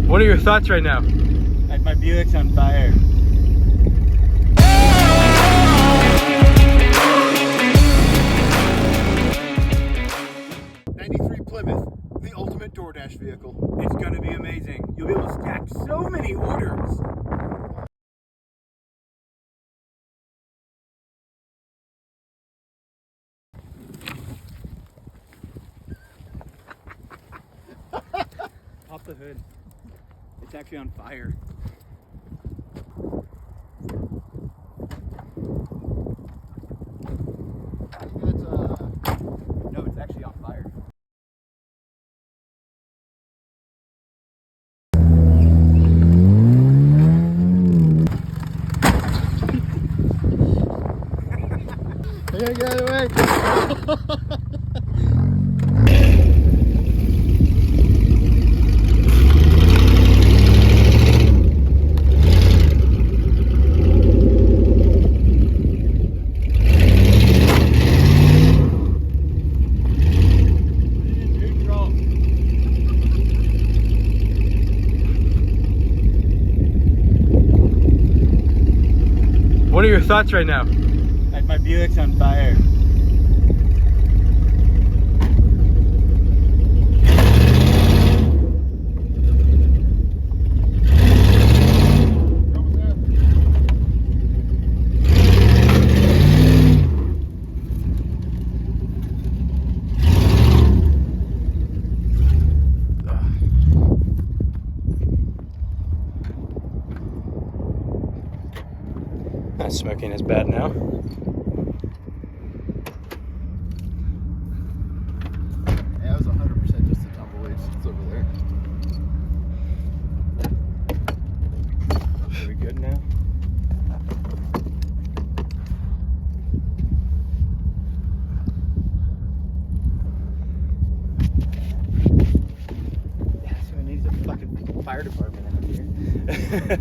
What are your thoughts right now? Like, my Buick's on fire. '93 Plymouth, the ultimate DoorDash vehicle. It's gonna be amazing. You'll be able to stack so many orders. Pop the hood. It's actually on fire. No, it's actually on fire. I gotta get out of the way. What are your thoughts right now? Like, my Buick's on fire. Not smoking is bad now. Yeah, it was 100% just the tumbleweeds. It's over there. Are we good now? Yeah, so it needs a fucking fire department out here.